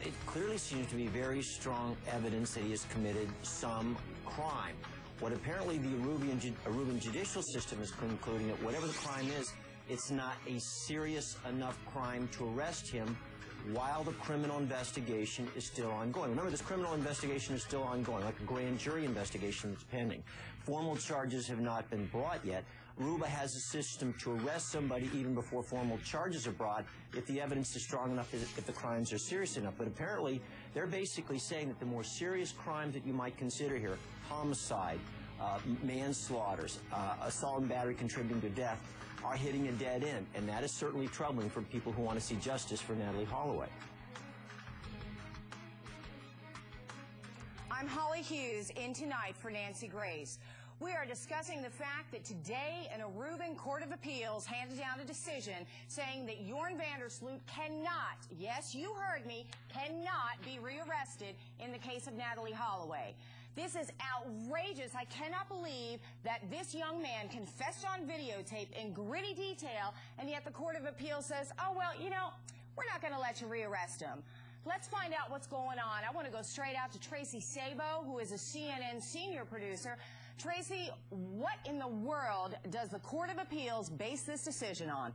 it clearly seems to be very strong evidence that he has committed some crime. What apparently the Aruban judicial system is concluding that whatever the crime is, it's not a serious enough crime to arrest him while the criminal investigation is still ongoing. Remember, this criminal investigation is still ongoing, like a grand jury investigation that's pending. Formal charges have not been brought yet. Aruba has a system to arrest somebody even before formal charges are brought if the evidence is strong enough, if the crimes are serious enough. But apparently, they're basically saying that the more serious crimes that you might consider here, homicide, manslaughter, assault and battery contributing to death, are hitting a dead end, and that is certainly troubling for people who want to see justice for Natalee Holloway. I'm Holly Hughes, in tonight for Nancy Grace. We are discussing the fact that today an Aruban Court of Appeals handed down a decision saying that Jorn van der Sloot cannot, yes, you heard me, cannot be rearrested in the case of Natalee Holloway. This is outrageous. I cannot believe that this young man confessed on videotape in gritty detail, and yet the Court of Appeals says, oh, well, you know, we're not going to let you rearrest him. Let's find out what's going on. I want to go straight out to Tracy Sabo, who is a CNN senior producer. Tracy, what in the world does the Court of Appeals base this decision on?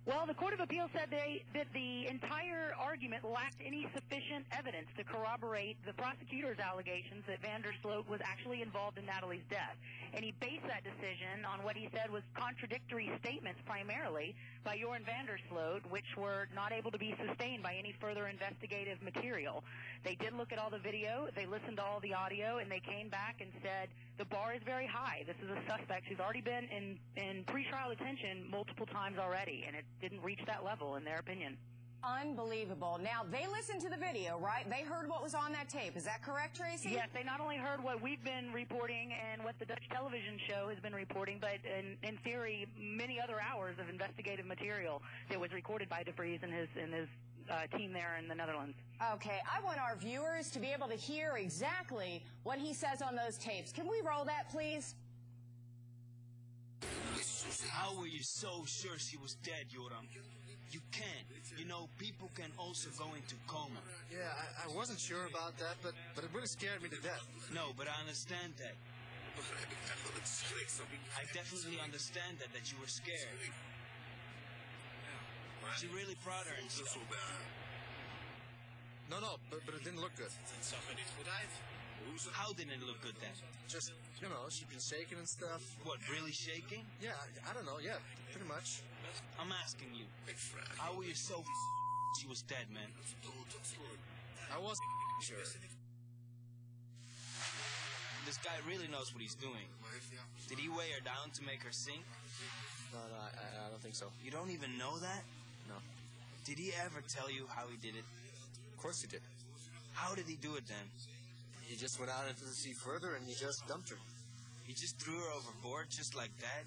Well, the Court of Appeals said that the entire argument lacked any sufficient evidence to corroborate the prosecutor's allegations that van der Sloot was actually involved in Natalee's death. And he based that decision on what he said was contradictory statements primarily by Jorn van der Sloot, which were not able to be sustained by any further investigative material. They did look at all the video, they listened to all the audio, and they came back and said the bar is very high. This is a suspect who's already been in pretrial detention multiple times already, and it didn't reach that level in their opinion. Unbelievable. Now, they listened to the video, right? They heard what was on that tape. Is that correct, Tracy? Yes, they not only heard what we've been reporting and what the Dutch television show has been reporting, but in theory, many other hours of investigative material that was recorded by DeVries and his team there in the Netherlands. Okay, I want our viewers to be able to hear exactly what he says on those tapes. Can we roll that, please? How were you so sure she was dead, Joram? You can't. You know, people can also go into coma. Yeah, I wasn't sure about that, but it really scared me to death. No, but I understand that. I definitely understand that you were scared. She really brought her and stuff. No, but it didn't look good. How didn't it look good then? Just, you know, she'd been shaking and stuff. What, really shaking? Yeah, I don't know, yeah, pretty much. I'm asking you, how were you so she was dead, man? I wasn't sure. This guy really knows what he's doing. Did he weigh her down to make her sink? No, I don't think so. You don't even know that? No. Did he ever tell you how he did it? Of course he did. How did he do it then? He just went out into the sea further and he just dumped her. He just threw her overboard just like that?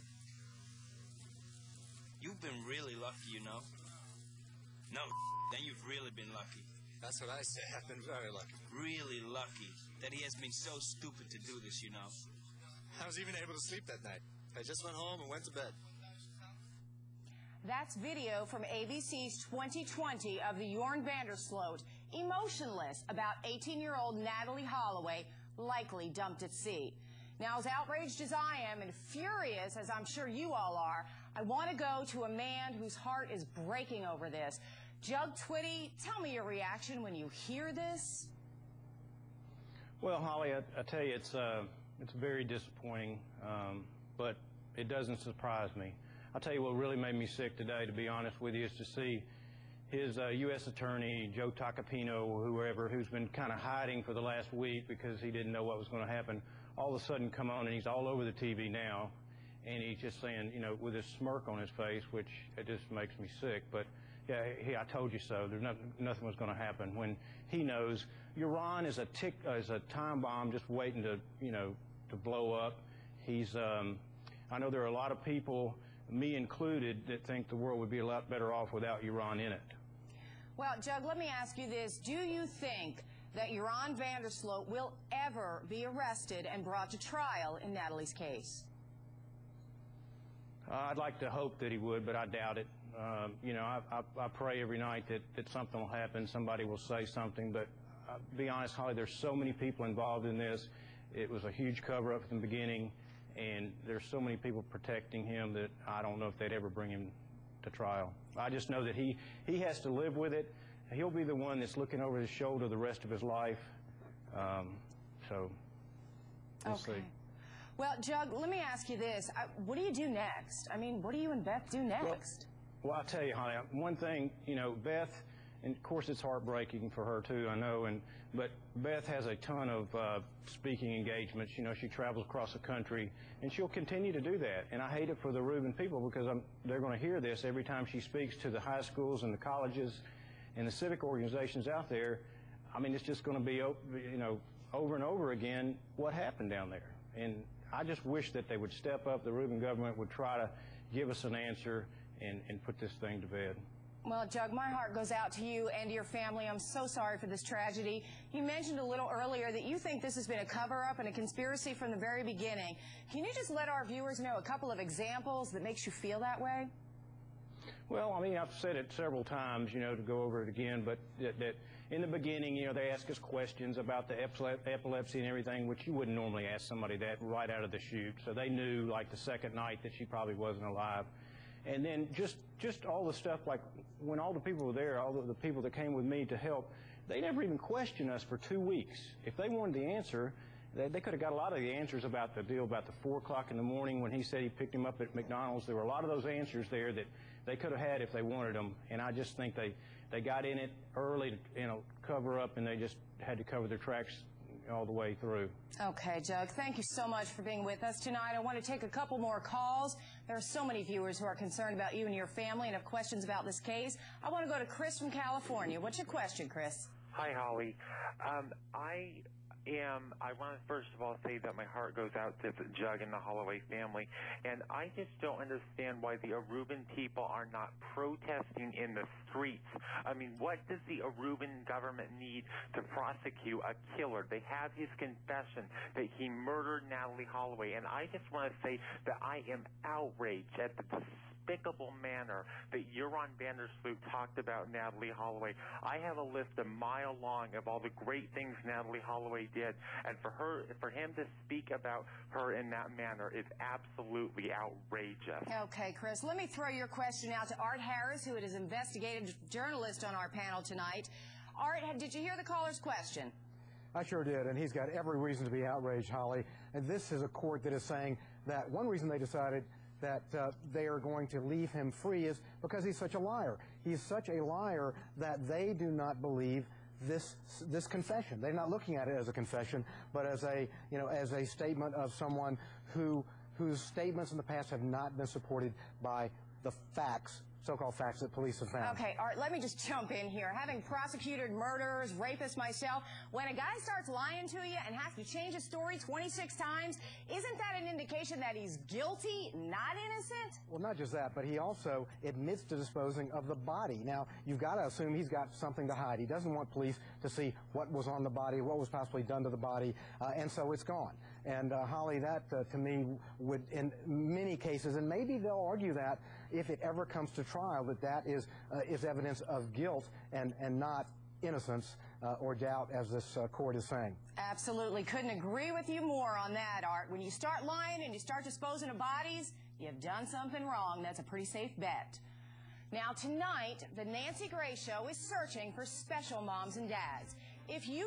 You've been really lucky, you know. No, then you've really been lucky. That's what I say. I've been very lucky. Really lucky that he has been so stupid to do this, you know. I was even able to sleep that night. I just went home and went to bed. That's video from ABC's 2020 of the Jorn van der Sloot, emotionless about 18-year-old Natalee Holloway, likely dumped at sea. Now, as outraged as I am and furious as I'm sure you all are, I want to go to a man whose heart is breaking over this. Jug Twitty, tell me your reaction when you hear this. Well, Holly, I tell you, it's very disappointing, but it doesn't surprise me. I'll tell you what really made me sick today, to be honest with you, is to see his U.S. attorney, Joe Tacopino, or whoever, who's been kind of hiding for the last week because he didn't know what was going to happen, all of a sudden come on and he's all over the TV now, and he's just saying, you know, with this smirk on his face, which it just makes me sick. But yeah, I told you so. There's nothing was going to happen when he knows Iran is a time bomb just waiting to, you know, to blow up. He's I know there are a lot of people, me included, that think the world would be a lot better off without Iran in it. Well, Jug, let me ask you this. Do you think that Jorn van der Sloot will ever be arrested and brought to trial in Natalee's case? I'd like to hope that he would, but I doubt it. You know, I pray every night that something will happen, somebody will say something, but to be honest, Holly, there's so many people involved in this. It was a huge cover-up from the beginning, and there's so many people protecting him that I don't know if they'd ever bring him to trial. I just know that he has to live with it. He'll be the one that's looking over his shoulder the rest of his life. So we'll see. Well, Jug, let me ask you this. What do you do next? I mean, what do you and Beth do next? Well, I'll tell you, Holly, one thing, you know, Beth, and of course it's heartbreaking for her too, I know, but Beth has a ton of speaking engagements. You know, she travels across the country, and she'll continue to do that. And I hate it for the Reuben people because they're going to hear this every time she speaks to the high schools and the colleges and the civic organizations out there. I mean, it's just going to be, you know, over and over again what happened down there. And I just wish that they would step up, the Reuben government would try to give us an answer and put this thing to bed. Well, Jug, my heart goes out to you and to your family. I'm so sorry for this tragedy. You mentioned a little earlier that you think this has been a cover-up and a conspiracy from the very beginning. Can you just let our viewers know a couple of examples that makes you feel that way? Well, I mean, I've said it several times, you know, to go over it again, but that in the beginning, you know, they ask us questions about the epilepsy and everything, which you wouldn't normally ask somebody that right out of the chute. So they knew, like, the second night that she probably wasn't alive. And then just all the stuff, like when all the people were there, all the people that came with me to help, they never even questioned us for 2 weeks. If they wanted the answer, they could have got a lot of the answers about the deal about the 4 o'clock in the morning when he said he picked him up at McDonald's. There were a lot of those answers there that they could have had if they wanted them. And I just think they got in it early to, you know, cover up, and they just had to cover their tracks all the way through. Okay, Jug, thank you so much for being with us tonight. I want to take a couple more calls. There are so many viewers who are concerned about you and your family and have questions about this case. I want to go to Chris from California. What's your question, Chris? Hi, Holly. I want to first of all say that my heart goes out to Jug and the Holloway family, and I just don't understand why the Aruban people are not protesting in the streets. I mean, what does the Aruban government need to prosecute a killer? They have his confession that he murdered Natalie Holloway, and I just want to say that I am outraged at the despicable manner that Euron Vandersloot talked about Natalie Holloway. I have a list a mile long of all the great things Natalie Holloway did, and for him to speak about her in that manner is absolutely outrageous. Okay, Chris, let me throw your question out to Art Harris, who is an investigative journalist on our panel tonight. Art, did you hear the caller's question? I sure did, and he's got every reason to be outraged, Holly. And this is a court that is saying that one reason they decided that they are going to leave him free is because he's such a liar. He's such a liar that they do not believe this confession. They're not looking at it as a confession, but as a statement of someone whose statements in the past have not been supported by the facts, so-called facts that police have found. Okay, Art, let me just jump in here. Having prosecuted murderers, rapists myself, when a guy starts lying to you and has to change his story 26 times, isn't that an indication that he's guilty, not innocent? Well, not just that, but he also admits to disposing of the body. Now, you've got to assume he's got something to hide. He doesn't want police to see what was on the body, what was possibly done to the body, and so it's gone. And, Holly, that, to me, would, in many cases, and maybe they'll argue that if it ever comes to trial, that is evidence of guilt and not innocence or doubt, as this court is saying. Absolutely. Couldn't agree with you more on that, Art. When you start lying and you start disposing of bodies, you've done something wrong. That's a pretty safe bet. Now, tonight, the Nancy Grace Show is searching for special moms and dads. If you